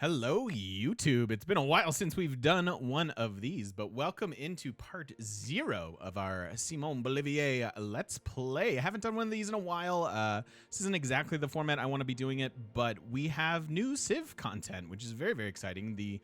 Hello, YouTube. It's been a while since we've done one of these, but welcome into part 0 of our Simon Bolivar Let's Play. I haven't done one of these in a while. This isn't exactly the format I want to be doing it, but we have new Civ content, which is very, very exciting. The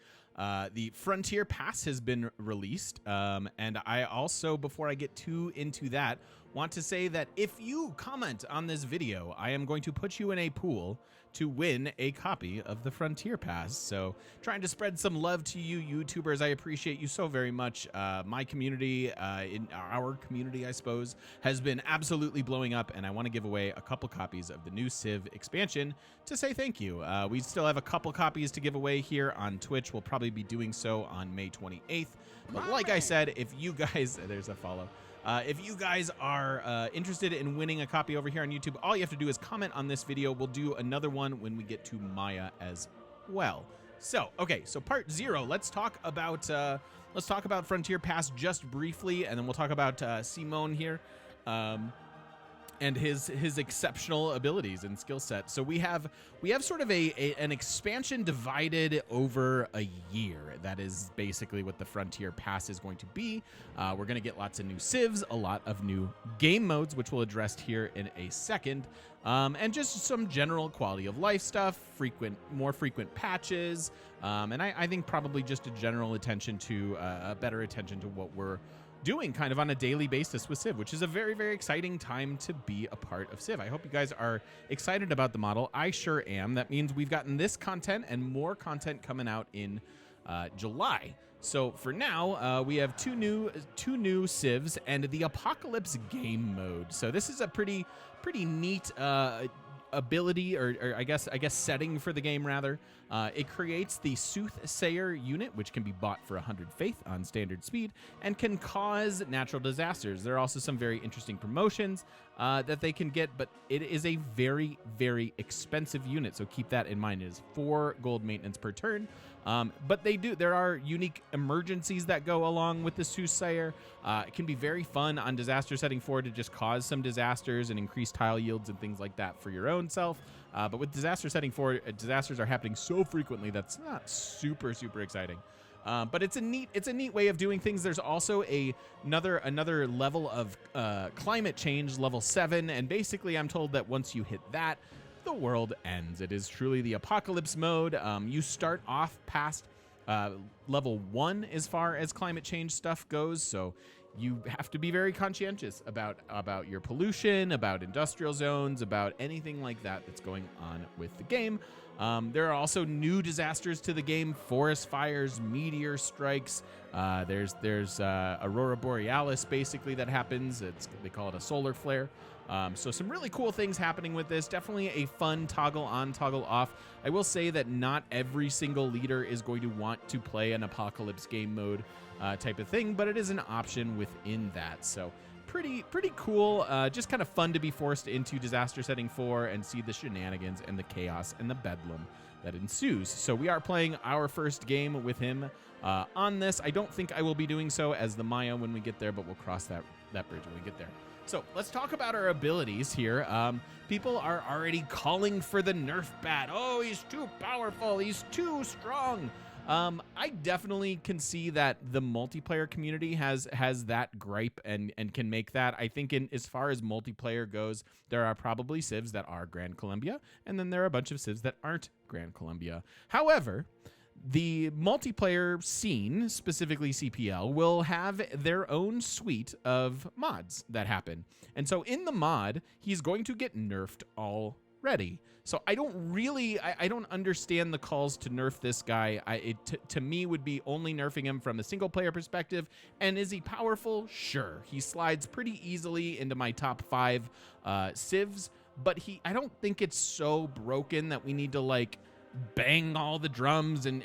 Frontier Pass has been released, and I also, before I get too into that, want to say that if you comment on this video, I am going to put you in a pool to win a copy of the Frontier Pass. So trying to spread some love to you YouTubers. I appreciate you so very much. My community, in our community, I suppose, has been absolutely blowing up, and I want to give away a couple copies of the new Civ expansion to say thank you. We still have a couple copies to give away here on Twitch. We'll probably be doing so on May 28th. But like I said, if you guys, there's a follow. If you guys are interested in winning a copy over here on YouTube, all you have to do is comment on this video. We'll do another one when we get to Maya as well. So, okay, so part 0. Let's talk about Frontier Pass just briefly, and then we'll talk about Simon here. And his exceptional abilities and skill set. So we have sort of an expansion divided over a year. That is basically what the Frontier Pass is going to be. We're going to get lots of new civs, a lot of new game modes, which we'll address here in a second, and just some general quality of life stuff, more frequent patches, and I think probably just a general attention to a better attention to what we're doing kind of on a daily basis with Civ, which is a very, very exciting time to be a part of Civ. I hope you guys are excited about the model. I sure am. That means we've gotten this content and more content coming out in July. So for now, we have two new Civs and the Apocalypse game mode. So this is a pretty neat ability, or I guess setting for the game rather. It creates the Soothsayer unit, which can be bought for 100 faith on standard speed and can cause natural disasters. There are also some very interesting promotions that they can get, but it is a very, very expensive unit, so keep that in mind. It is 4 gold maintenance per turn. But there are unique emergencies that go along with the Soothsayer. It can be very fun on disaster setting 4 to just cause some disasters and increase tile yields and things like that for your own self. But with disaster setting 4, disasters are happening so frequently that's not super exciting. But it's a neat way of doing things. There's also another level of climate change, level 7, and basically I'm told that once you hit that, the world ends. It is truly the apocalypse mode. You start off past level 1 as far as climate change stuff goes, so you have to be very conscientious about your pollution, about industrial zones, about anything like that that's going on with the game. There are also new disasters to the game: forest fires, meteor strikes. There's Aurora Borealis basically that happens. They call it a solar flare. So some really cool things happening with this. Definitely a fun toggle on, toggle off. I will say that not every single leader is going to want to play an apocalypse game mode type of thing, but it is an option within that. So pretty cool. Just kind of fun to be forced into disaster setting 4 and see the shenanigans and the chaos and the bedlam that ensues. So we are playing our first game with him on this. I don't think I will be doing so as the Maya when we get there, but we'll cross that bridge when we get there. So let's talk about our abilities here. People are already calling for the nerf bat. Oh, he's too powerful. He's too strong. I definitely can see that the multiplayer community has that gripe and can make that. I think as far as multiplayer goes, there are probably Civs that are Grand Columbia, and then there are a bunch of Civs that aren't Grand Columbia. However, the multiplayer scene, specifically CPL, will have their own suite of mods that happen. And so in the mod, he's going to get nerfed already. So I don't understand the calls to nerf this guy. To me would be only nerfing him from a single player perspective. And is he powerful? Sure. He slides pretty easily into my top 5 Civs, but I don't think it's so broken that we need to bang all the drums and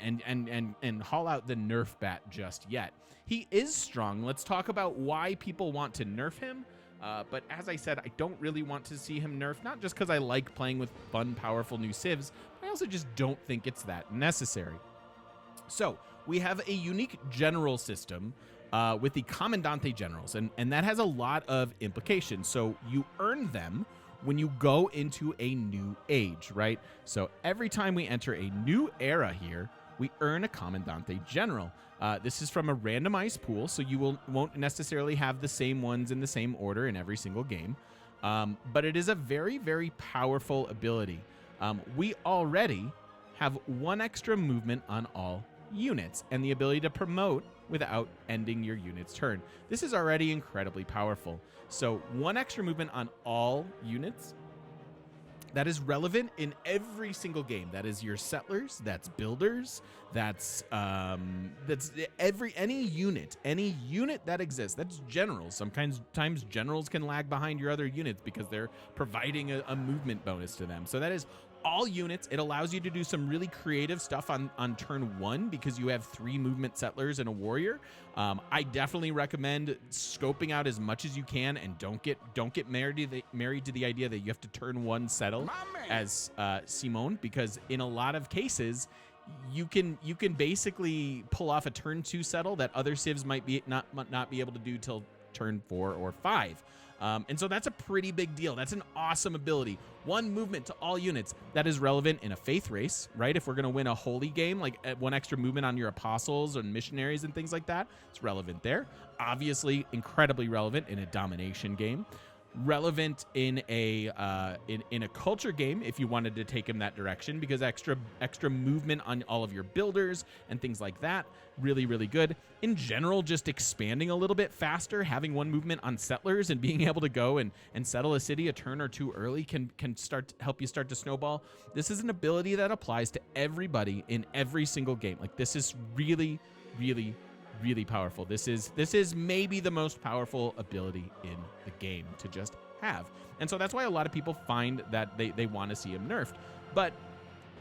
haul out the nerf bat just yet. He is strong. Let's talk about why people want to nerf him. But as I said, I don't really want to see him nerfed, not just because I like playing with fun, powerful new Civs, but I also just don't think it's that necessary. So we have a unique general system with the Commandante generals, and that has a lot of implications. So you earn them when you go into a new age, right? So every time we enter a new era here, we earn a Commandante General. This is from a randomized pool, so you won't necessarily have the same ones in the same order in every single game. But it is a very, very powerful ability. We already have 1 extra movement on all units and the ability to promote without ending your unit's turn. This is already incredibly powerful. So 1 extra movement on all units. That is relevant in every single game. That is your settlers, that's builders, that's any unit that exists. That's generals. Sometimes generals can lag behind your other units because they're providing a movement bonus to them. So that is all units. It allows you to do some really creative stuff on turn 1 because you have 3 movement settlers and a warrior. I definitely recommend scoping out as much as you can and don't get married to the idea that you have to turn 1 settle as Simon, because in a lot of cases you can basically pull off a turn 2 settle that other civs might not be able to do till turn 4 or 5. And so that's a pretty big deal. That's an awesome ability. 1 movement to all units. That is relevant in a faith race, right? If we're going to win a holy game, like 1 extra movement on your apostles and missionaries and things like that, it's relevant there. Obviously, incredibly relevant in a domination game. Relevant in a culture game if you wanted to take him that direction, because extra movement on all of your builders and things like that, really, really good. In general, just expanding a little bit faster, having 1 movement on settlers and being able to go and settle a city a turn or 2 early can help you start to snowball. This is an ability that applies to everybody in every single game. Like, this is really, really, really powerful. This is maybe the most powerful ability in the game to just have. And so that's why a lot of people find that they want to see him nerfed. But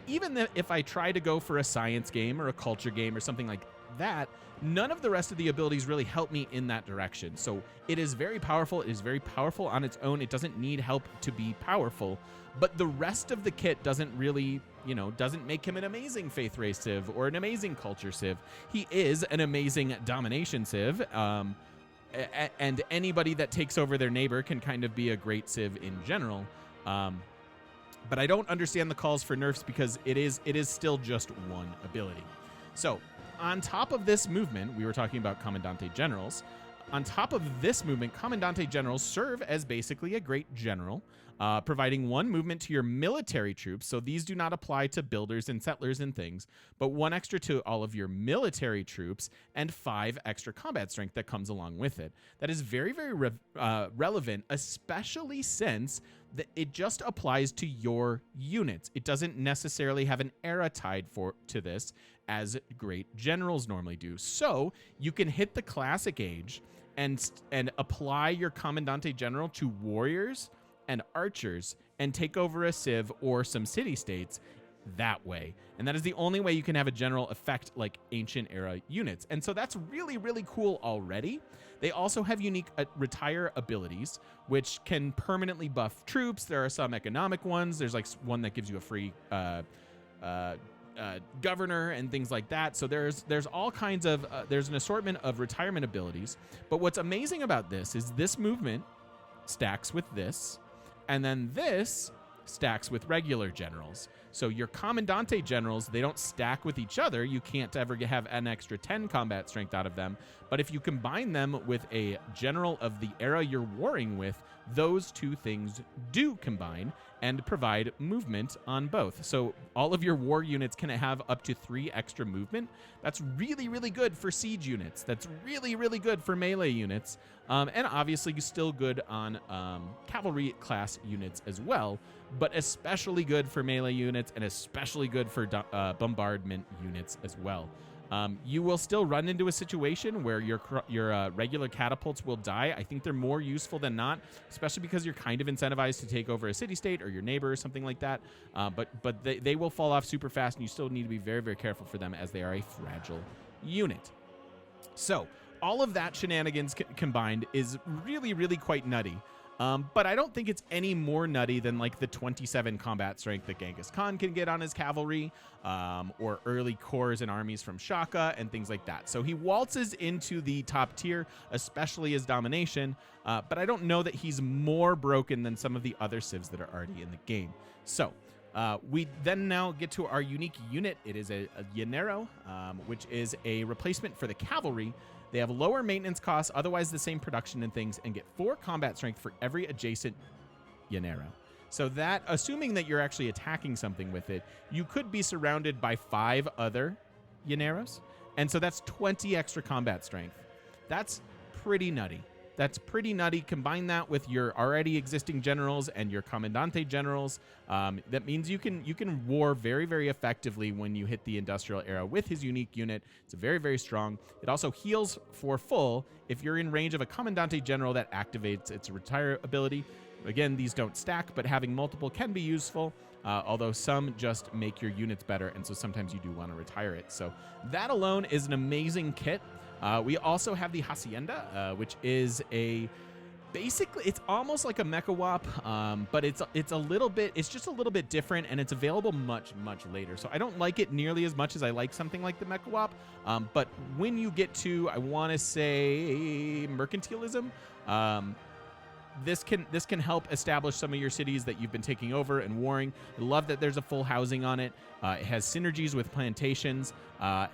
even if I try to go for a science game or a culture game or something like that, none of the rest of the abilities really help me in that direction. So it is very powerful. It is very powerful on its own. It doesn't need help to be powerful. But the rest of the kit doesn't really, doesn't make him an amazing faith race civ or an amazing culture civ. He is an amazing domination civ. And anybody that takes over their neighbor can kind of be a great civ in general. But I don't understand the calls for nerfs because it is still just 1 ability. So on top of this movement, we were talking about Commandante Generals. On top of this movement, Commandante Generals serve as basically a great general, providing 1 movement to your military troops. So these do not apply to builders and settlers and things, but 1 extra to all of your military troops and 5 extra combat strength that comes along with it. That is very, very relevant, especially since it just applies to your units. It doesn't necessarily have an era tied to this as great generals normally do. So you can hit the classic age and apply your Commandante General to warriors and archers and take over a civ or some city-states that way. And that is the only way you can have a general affect like ancient era units. And so that's really, really cool already. They also have unique retire abilities, which can permanently buff troops. There are some economic ones. There's like one that gives you a free governor and things like that. So there's all kinds of there's an assortment of retirement abilities. But what's amazing about this is this movement stacks with this, and then this stacks with regular generals. So your Commandante generals, they don't stack with each other. You can't ever have an extra 10 combat strength out of them. But if you combine them with a general of the era you're warring with, those 2 things do combine and provide movement on both. So all of your war units can have up to 3 extra movement. That's really, really good for siege units. That's really, really good for melee units. And obviously still good on cavalry class units as well, but especially good for melee units and especially good for bombardment units as well. You will still run into a situation where your regular catapults will die. I think they're more useful than not, especially because you're kind of incentivized to take over a city-state or your neighbor or something like that. But they will fall off super fast, and you still need to be very, very careful for them as they are a fragile unit. So all of that shenanigans combined is really, really quite nutty. But I don't think it's any more nutty than like the 27 combat strength that Genghis Khan can get on his cavalry, or early corps and armies from Shaka and things like that. So he waltzes into the top tier, especially as domination, but I don't know that he's more broken than some of the other civs that are already in the game. So we then now get to our unique unit. It is a Llanero, which is a replacement for the cavalry. They have lower maintenance costs, otherwise the same production and things, and get 4 combat strength for every adjacent Llanero. So that, assuming that you're actually attacking something with it, you could be surrounded by 5 other Llaneros, and so that's 20 extra combat strength. That's pretty nutty. That's pretty nutty. Combine that with your already existing generals and your Commandante generals. That means you can war very, very effectively when you hit the industrial era with his unique unit. It's very, very strong. It also heals for full if you're in range of a Commandante general that activates its retire ability. Again, these don't stack, but having multiple can be useful, although some just make your units better, and so sometimes you do want to retire it. So that alone is an amazing kit. We also have the Hacienda, which is basically, it's almost like a Mecha Wap, but it's just a little bit different, and it's available much, much later. So I don't like it nearly as much as I like something like the Mecha Wap, but when you get to, I want to say, mercantilism, this can help establish some of your cities that you've been taking over and warring. I love that there's a full housing on it. It has synergies with plantations.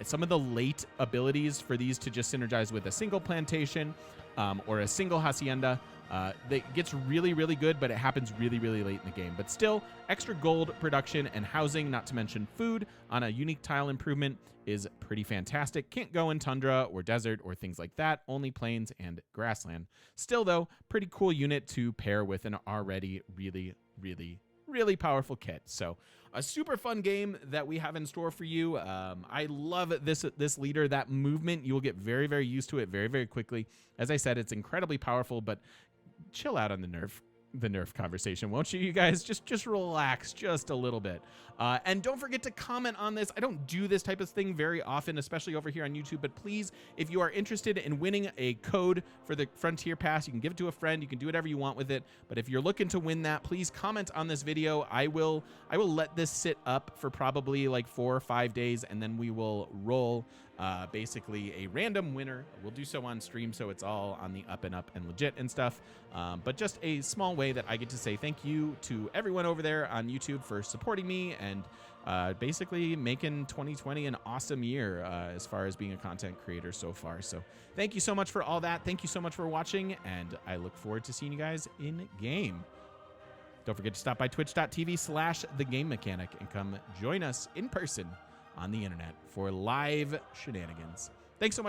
Some of the late abilities for these to just synergize with a single plantation or a single hacienda, that gets really, really good, but it happens really, really late in the game. But still, extra gold production and housing, not to mention food, on a unique tile improvement is pretty fantastic. Can't go in tundra or desert or things like that, only plains and grassland. Still, though, pretty cool unit to pair with an already really, really, really powerful kit. So a super fun game that we have in store for you. I love this leader. That movement, you will get very, very used to it very, very quickly. As I said, it's incredibly powerful, but chill out on the nerf conversation, won't you guys? Just relax just a little bit. And don't forget to comment on this. I don't do this type of thing very often, especially over here on YouTube, but please, if you are interested in winning a code for the Frontier Pass, you can give it to a friend, you can do whatever you want with it. But if you're looking to win that, please comment on this video. I will let this sit up for probably like 4 or 5 days, and then we will roll basically a random winner. We'll do so on stream, so it's all on the up and legit and stuff. But just a small way that I get to say thank you to everyone over there on YouTube for supporting me and basically making 2020 an awesome year as far as being a content creator so far. So thank you so much for all that. Thank you so much for watching, and I look forward to seeing you guys in game. Don't forget to stop by twitch.tv/thegamemechanic and come join us in person on the internet for live shenanigans. Thanks so much.